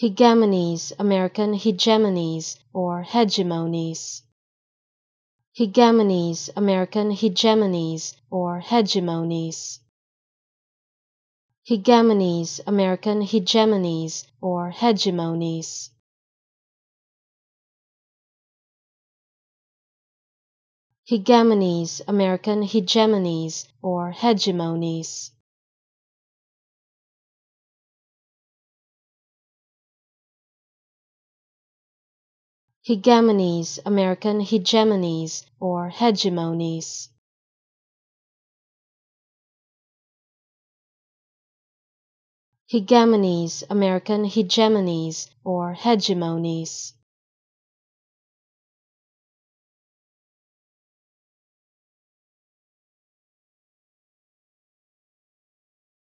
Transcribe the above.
Hegemonies, American hegemonies or hegemonies. Hegemonies, American hegemonies or hegemonies. Hegemonies, American hegemonies or hegemonies. Hegemonies, American hegemonies or hegemonies. Hegemonies, American hegemonies or hegemonies. Hegemonies, American hegemonies or hegemonies.